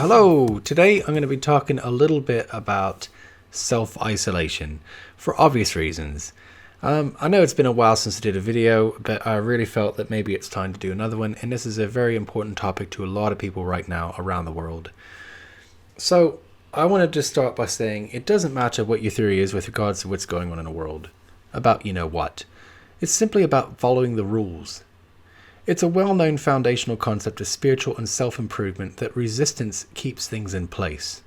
Hello, today I'm going to be talking a little bit about self-isolation for obvious reasons. I know it's been a while since I did a video, but I really felt that maybe it's time to do another one, and this is a very important topic to a lot of people right now around the world. So I wanted to start by saying it doesn't matter what your theory is with regards to what's going on in the world, about you know what. It's simply about following the rules. It's a well-known foundational concept of spiritual and self-improvement that resistance keeps things in place.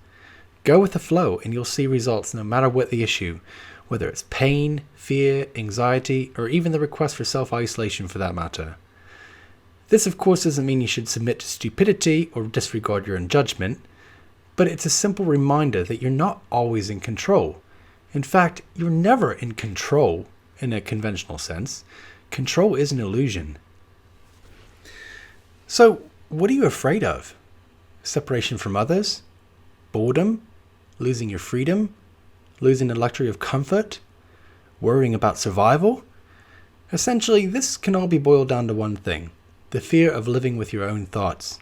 Go with the flow and you'll see results no matter what the issue, whether it's pain, fear, anxiety, or even the request for self-isolation for that matter. This of course doesn't mean you should submit to stupidity or disregard your own judgment, but it's a simple reminder that you're not always in control. In fact, you're never in control in a conventional sense. Control is an illusion. So, what are you afraid of? Separation from others? Boredom? Losing your freedom? Losing the luxury of comfort? Worrying about survival? Essentially, this can all be boiled down to one thing: the fear of living with your own thoughts.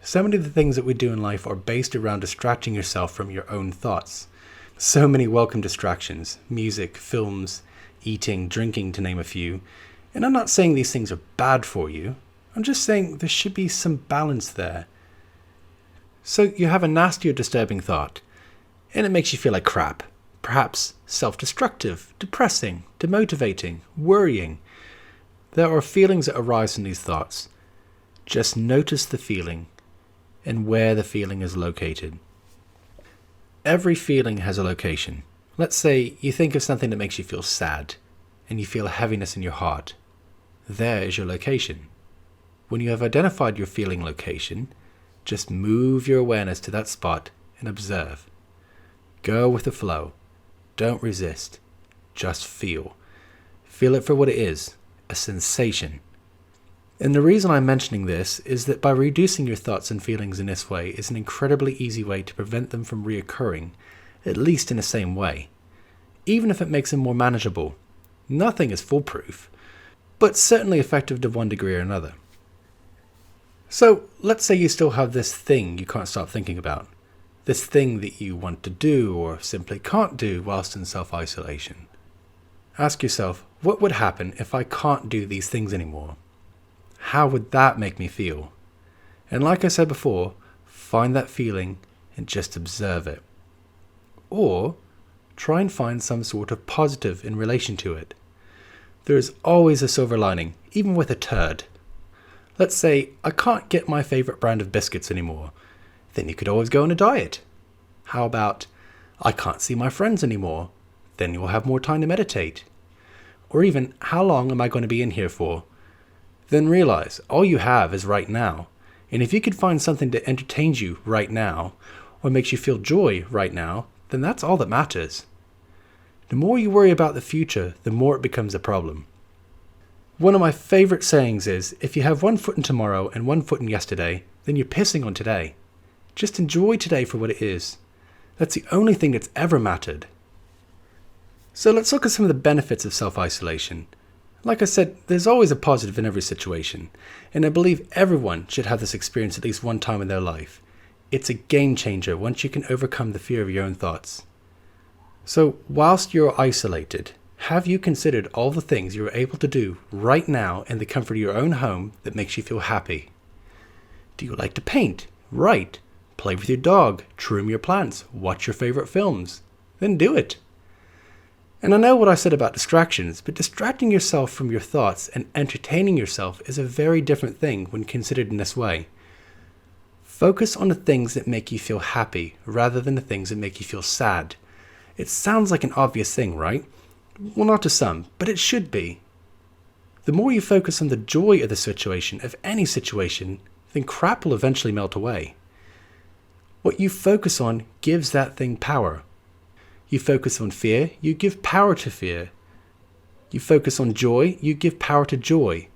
So many of the things that we do in life are based around distracting yourself from your own thoughts. So many welcome distractions: music, films, eating, drinking, to name a few. And I'm not saying these things are bad for you. I'm just saying there should be some balance there. So you have a nasty or disturbing thought, and it makes you feel like crap. Perhaps self-destructive, depressing, demotivating, worrying. There are feelings that arise from these thoughts. Just notice the feeling and where the feeling is located. Every feeling has a location. Let's say you think of something that makes you feel sad, and you feel a heaviness in your heart. There is your location. When you have identified your feeling location, just move your awareness to that spot and observe. Go with the flow. Don't resist. Just feel. Feel it for what it is, a sensation. And the reason I'm mentioning this is that by reducing your thoughts and feelings in this way is an incredibly easy way to prevent them from reoccurring, at least in the same way. Even if it makes them more manageable. Nothing is foolproof, but certainly effective to one degree or another. So let's say you still have this thing you can't stop thinking about. This thing that you want to do or simply can't do whilst in self-isolation. Ask yourself, what would happen if I can't do these things anymore? How would that make me feel? And like I said before, find that feeling and just observe it. Or try and find some sort of positive in relation to it. There is always a silver lining, even with a turd. Let's say I can't get my favorite brand of biscuits anymore. Then you could always go on a diet. How about I can't see my friends anymore? Then you'll have more time to meditate. Or even, how long am I going to be in here for? Then realize all you have is right now. And if you could find something that entertains you right now, or makes you feel joy right now, then that's all that matters. The more you worry about the future, the more it becomes a problem. One of my favorite sayings is, if you have 1 foot in tomorrow and 1 foot in yesterday, then you're pissing on today. Just enjoy today for what it is. That's the only thing that's ever mattered. So let's look at some of the benefits of self-isolation. Like I said, there's always a positive in every situation, and I believe everyone should have this experience at least one time in their life. It's a game changer once you can overcome the fear of your own thoughts. So whilst you're isolated, have you considered all the things you're able to do right now in the comfort of your own home that makes you feel happy? Do you like to paint, write, play with your dog, trim your plants, watch your favorite films? Then do it. And I know what I said about distractions, but distracting yourself from your thoughts and entertaining yourself is a very different thing when considered in this way. Focus on the things that make you feel happy rather than the things that make you feel sad. It sounds like an obvious thing, right? Well, not to some, but it should be. The more you focus on the joy of the situation, of any situation, then crap will eventually melt away. What you focus on gives that thing power. You focus on fear, you give power to fear. You focus on joy, you give power to joy.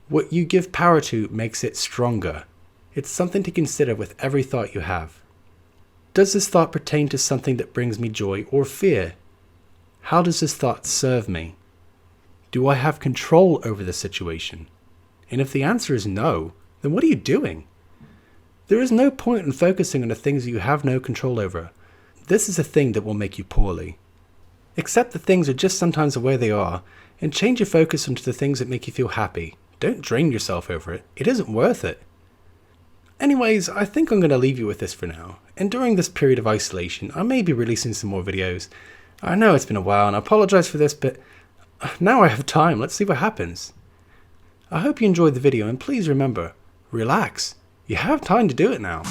What you give power to makes it stronger. It's something to consider with every thought you have. Does this thought pertain to something that brings me joy or fear? How does this thought serve me? Do I have control over the situation? And if the answer is no, then what are you doing? There is no point in focusing on the things you have no control over. This is a thing that will make you poorly. Accept that things are just sometimes the way they are, and change your focus onto the things that make you feel happy. Don't drain yourself over it. It isn't worth it. Anyways, I think I'm going to leave you with this for now. And during this period of isolation, I may be releasing some more videos. I know it's been a while and I apologize for this, but now I have time. Let's see what happens. I hope you enjoyed the video and please remember, relax. You have time to do it now.